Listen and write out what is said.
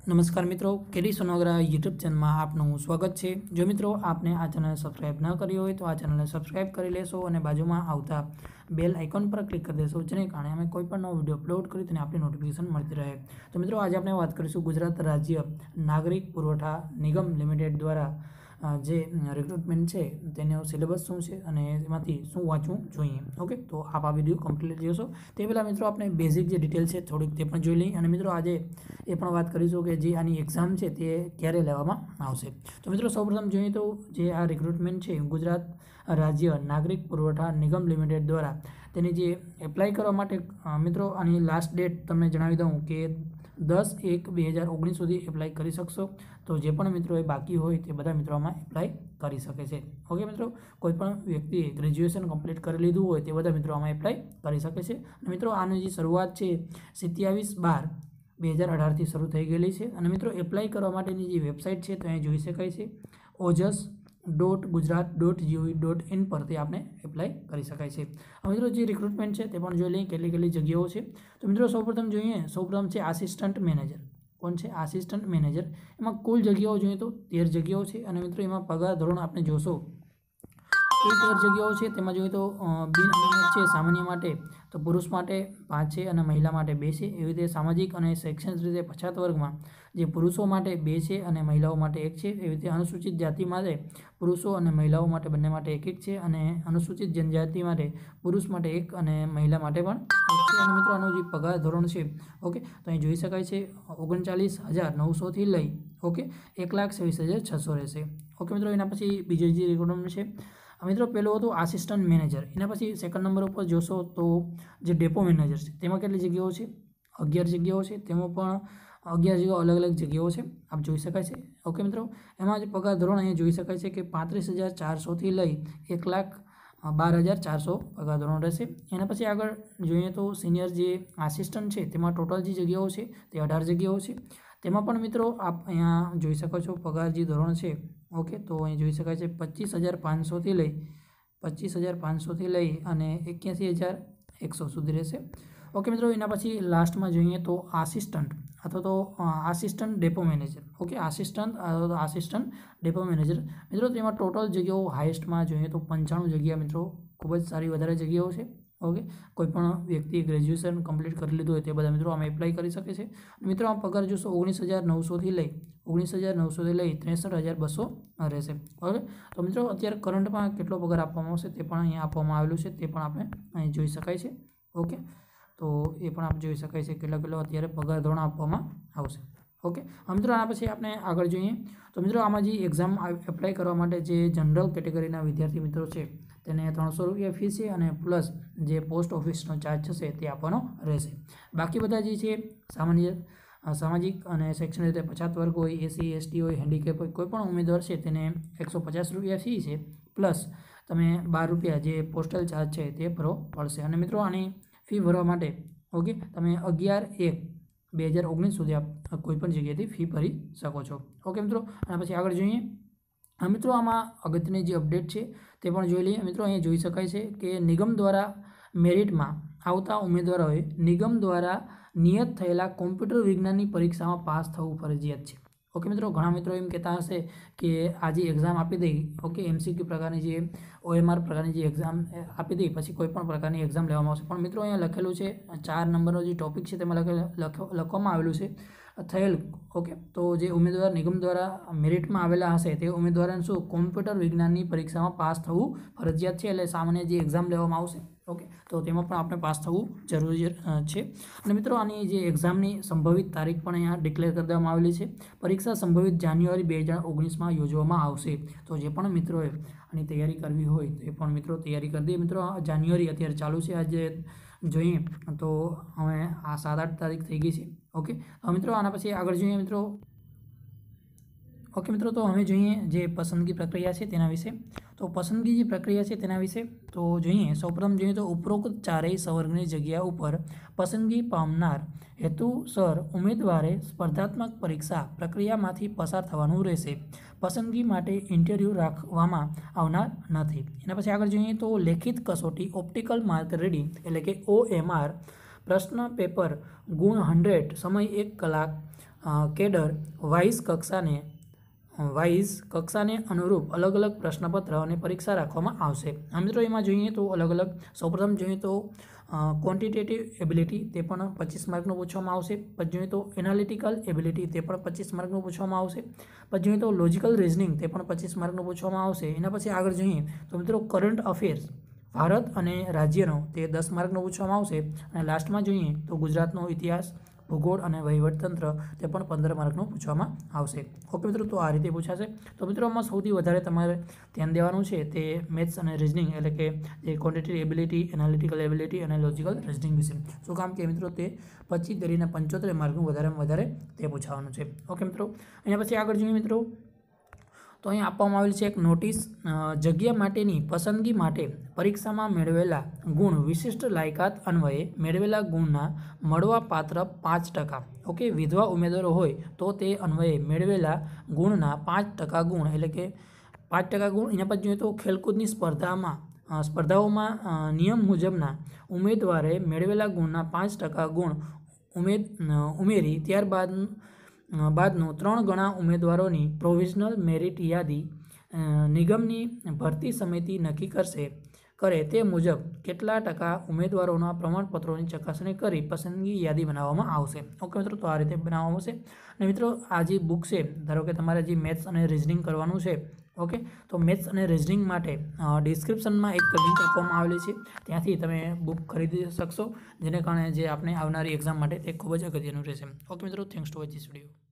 नमस्कार मित्रों, KD सोनोग्रा YouTube channel में आपનું स्वागत है। जो मित्रों आपने आ चैनल सब्सक्राइब न करी हो तो आ चैनल ने सब्सक्राइब कर लेशो और बाजू में आता बेल आइकॉन पर क्लिक कर देशो, जेने कारणे अमे कोईपण नવો विडियो अपलोड करी तेनी आपणी नोटिफिकेशन मळती रहे। तो मित्रों आज आपणे बात करीशुं गुजरात राज्य नागरिक पुरवठा निगम लिमिटेड द्वारा जे रिक्रुटमेंट है तेनो सिलेबस शुं छे अने एमांथी शुं वांचવું જોઈએ। ओके, तो आप आ विडियो कम्प्लीट जोशो ते पहेला मित्रों आपणे बेसिक जे डिटेल है थोड़ीक ते पण जोई लईए। अने मित्रों आजे ए पण वात करीशुं के जे आनी एक्जाम है ते क्यारे लेवामां आवशे। तो मित्रों सौप्रथम जोईए तो जे आ रिक्रुटमेंट है गुजरात राज्य नागरिक पुरवठा निगम लिमिटेड द्वारा तेनी जे एप्लाय करवा माटे मित्रों आनी लास्ट डेट तमने जणावी दऊं के 10/1/2019 सुधी एप्लाय करी शकशो। तो जे पण मित्रों बाकी होय ते बधा मित्रों आमां एप्लाय करी शके छे। ओके मित्रों, कोईपण व्यक्ति ग्रेज्युएशन कम्प्लीट करी लीधुं होय ते बधा मित्रों आमां एप्लाय करी शके छे। मित्रों आनी जे शरूआत छे 27/12/2018 थी शरू थई गेली छे। अने मित्रों एप्लाय करवा माटेनी जे वेबसाइट छे तो अहीं जोई शकाय छे ojas.gujarat.gov.in परथी आपणे एप्लाय करी शकाय छे। मित्रों जे रिक्रुटमेंट है ते पण जोई लईए केटली केटली जग्याओ छे। तो मित्रों सौप्रथम जोईए, सौप्रथम छे आसिस्टंट मैनेजर। कोण छे? Assistant manager. एमां कुल जग्याओ जोईए तो 13 जग्याओ छे। अने मित्रों एमां पगार धोरण आपणे जोशो तो 13 जग्याओ छे तेमां जोईए तो बिन नियमित छे सामान्य माटे तो पुरुष माटे 5 छे अने महिला माटे 2 छे। एवी रीते सामाजिक अने शैक्षणिक रीते पछात वर्गमां जे पुरुषों माटे 2 छे अने महिलाओं माटे 1 छे। एवी रीते अनुसूचित जाति माटे पुरुषों अने महिलाओं माटे बंने माटे 1-1 छे अने अनुसूचित जनजाति माटे पुरुष माटे 1 अने महिला माटे पण 1 छे। अने मित्रों आनो जे पगार धोरण छे ओके तो अहीं जोई शकाय छे 39,900 थी लई ओके 1,26,600 रहेशे। ओके मित्रों एना पछी बीजो जे रिक्रुटमेंट छे मित्रों पहलो हतो आसिस्टंट मैनेजर। एना पछी सेकंड नंबर पर जोशो तो जे डेपो मैनेजर छे तेमां કેટલી जग्याओ छे 11 जग्याओ छे। तेमां पण 11 जग्याओ अलग अलग जग्याओ छे आप जोई शकाय छे। ओके मित्रों एमां जे पगार धोरण अहीं जोई शकाय छे के 35,400 थी लई 1,12,400 पगार धोरण रहेशे। एना पछी आगळ जोईए तो सीनियर जे आसिस्टंट छे तेमां टोटल जे जग्याओ छे ते 18 जग्याओ छे। तेमां पण मित्रों आप अहींया जोई शको छो पगार जे धोरण छे ओके तो अहीं जोई शकाय छे 25,500 थी लई 25,500 थी लई अने 81,100 सुधी रहेशे। ओके मित्रों एना पछी लास्ट में जोईए तो आसिस्टंट अथवा तो assistant depot manager. Okay assistant अथवा तो आसिस्टंट डेपो मैनेजर मित्रों तेमां टोटल जग्याओ हाईएस्ट में जोईए तो 95 जग्या मित्रों खूब ज सारी वधारे जग्याओ छे। ओके कोईपण व्यक्ति ग्रेज्युएशन कम्प्लीट करी लीधुं होय ते बधा मित्रों आमां एप्लाय करी शके छे। मित्रों आ पगार जोशो 19,900 थी लई 19,900 थी लई 63,200 रहेशे। ओके तो मित्रों अत्यारे करंट में केटलो पगार आपवामां आवशे ते पण अहींया आपवामां आवेलुं छे ते पण आपणे अहीं जोई शकाय छे। ओके तो ये पण आप जोई शकाय छे केटला केटलो अत्यारे पगार धोरण आपवामां आवशे। ओके मित्रों आना पछी आपणे आगळ जोईए तो मित्रों आमां जे एक्जाम एप्लाय करवा माटे जे जनरल केटेगरीना विद्यार्थी मित्रों छे तेने 300 रुपया फी छे अने प्लस जे पोस्ट ऑफिसनो चार्ज थशे ते आपवानो रहेशे। बाकी बधा जे छे सामान्य सामाजिक अने शैक्षणिक रीते पछात वर्ग होय एसी एसटी होय हेन्डिकेप होय कोईपण उमेदवार छे तेने 150 रुपया फी छे प्लस तमे 12 रुपया जे पोस्टल चार्ज छे ते भरવો પડશે। अने मित्रों आनी फी भरवा माटे ओके तमे 11/1/2019 सुधी आप कोईपण जग्याएथी फी भरी शको छो। ओके मित्रों आना पछी आगळ जोईए मित्रों आमां अगत्यनी जे अपडेट छे ते पण जोई लईए। मित्रों अहीं जोई शकाय छे के निगम द्वारा मेरिटमां आवता उमेदवारोए निगम द्वारा नियत थयेला कॉम्प्यूटर विज्ञाननी परीक्षामां पास थवुं फरजियात छे। ओके मित्रों घणा मित्रों एम कहेता हशे कि आज एक्जाम आपी दई ओके एमसीक्यू प्रकारनी जे ओएमआर प्रकारनी जे एक्जाम आपी दई पछी कोईपण प्रकारनी एक्जाम लेवामां आवशे। पण मित्रों अहींया लखेलुं छे 4 नंबरनो जे टॉपिक छे तेमां लखवामां आवेलुं छे थयेल। ओके तो जे उमेदवार निगम द्वारा मेरिट में आवेला हशे ते उमेदवारोने शुं कॉम्प्यूटर विज्ञाननी परीक्षा में पास थवुं फरजियात छे। एटले सामान्य जे एक्जाम लेवामां आवशे ओके तो तेमां पण आपणे पास थवुं जरूरी छे। अने मित्रों आनी जे एक्जामनी संभवित तारीख पण अहींया डिक्लेर करी देवामां आवेली छे। परीक्षा संभवित जान्युआरी 2019 में योजवामां आवशे। तो जे पण मित्रोए आनी तैयारी करवी होय तो ए पण मित्रों तैयारी करी दे। मित्रों जान्युआरी अत्यारे चालू छे आज जोईए तो हवे आ 7-8 तारीख थई गई छे। ओके मित्रों आना पछी आगळ जोईए मित्रों ओके मित्रों तो हमें जोईए जे पसंदगी प्रक्रिया है तेना विषे। तो पसंदगी जी प्रक्रिया है तेना विषे तो जोईए सौप्रथम जोईए तो उपरोक्त चारेय संवर्गनी जग्याओ पर पसंदगी पामनार हेतुसर उमेदवारे स्पर्धात्मक परीक्षा प्रक्रियामांथी पसार थवानुं रहेशे। पसंदगी माटे इंटरव्यू राखवामां आवनार नथी। एना पछी आगळ जोईए तो लेखित कसोटी ऑप्टिकल मार्क रीडिंग एटले के OMR प्रश्न पेपर गुण 100 समय 1 कलाक કેડર વાઇઝ કક્ષાને અનુરૂપ અલગ અલગ પ્રશ્નપત્ર અને પરીક્ષા રાખવામાં આવશે. મિત્રો એમાં જોઈએ તો અલગ અલગ સૌપ્રથમ જોઈએ તો ક્વોન્ટિટેટિવ એબિલિટી તે પણ 25 માર્કનું પૂછવામાં આવશે. પછી જોઈએ તો એનાલિટિકલ એબિલિટી તે પણ 25 માર્કનું પૂછવામાં આવશે. પછી જોઈએ તો લોજિકલ રિઝનિંગ તે પણ 25 માર્કનું પૂછવામાં આવશે. એના પછી આગળ જોઈએ તો મિત્રો કરંટ અફેર્સ ભારત અને રાજ્યનો તે 10 માર્કનું પૂછવામાં આવશે. અને લાસ્ટમાં જોઈએ તો ગુજરાતનો ઇતિહાસ, ભૂગોળ અને વહીવટતંત્ર તે પણ 15 માર્કનું પૂછવામાં આવશે. ઓકે મિત્રો, તો આ રીતે પૂછાશે. તો મિત્રો આમાં સૌથી વધારે તમારે ધ્યાન દેવાનું છે તે મેથ્સ અને રિઝનિંગ, એટલે કે જે ક્વોન્ટિટેટિવ એબિલિટી, એનાલિટિકલ એબિલિટી અને લોજિકલ રિઝનિંગ વિશે. શું કામ કે મિત્રો તે 25 ધરીને 75 માર્કનું વધારેમાં વધારે તે પૂછાવાનું છે. ઓકે મિત્રો, એના પછી આગળ જોઈએ મિત્રો તો અહીં આપવામાં આવેલ છે એક નોટિસ. જગ્યા માટેની પસંદગી માટે પરીક્ષામાં મેળવેલા ગુણ વિશિષ્ટ લાયકાત અન્વયે મેળવેલા ગુણના મળવાપાત્ર 5%. ઓકે, વિધવા ઉમેદવારો હોય તો તે અન્વયે મેળવેલા ગુણના 5% ગુણ, એટલે કે 5% ગુણ. એના પછી જોઈએ તો ખેલકૂદની સ્પર્ધાઓમાં નિયમ મુજબના ઉમેદવારે મેળવેલા ગુણના 5% ગુણ ઉમેરી ત્યારબાદનું 3 ગણા ઉમેદવારોની પ્રોવિઝનલ મેરિટ યાદી નિગમની ભરતી સમિતિ નક્કી કરે તે મુજબ કેટલા ટકા ઉમેદવારોના પ્રમાણપત્રોની ચકાસણી કરી પસંદગી યાદી બનાવવામાં આવશે. ઓકે મિત્રો, તો આ રીતે બનાવવામાં આવશે. અને મિત્રો આ જે બુક છે, ધારો કે તમારે જે મેથ્સ અને રિઝનિંગ કરવાનું છે, ઓકે, તો મેથ્સ અને રિઝનિંગ માટે ડિસ્ક્રિપ્શનમાં એક લિંક આપવામાં આવેલી છે, ત્યાંથી તમે બુક ખરીદી શકશો, જેને કારણે જે આપણે આવનારી એક્ઝામ માટે તે ખૂબ જ અગત્યનું રહેશે. ઓકે મિત્રો, thanks to watch this video.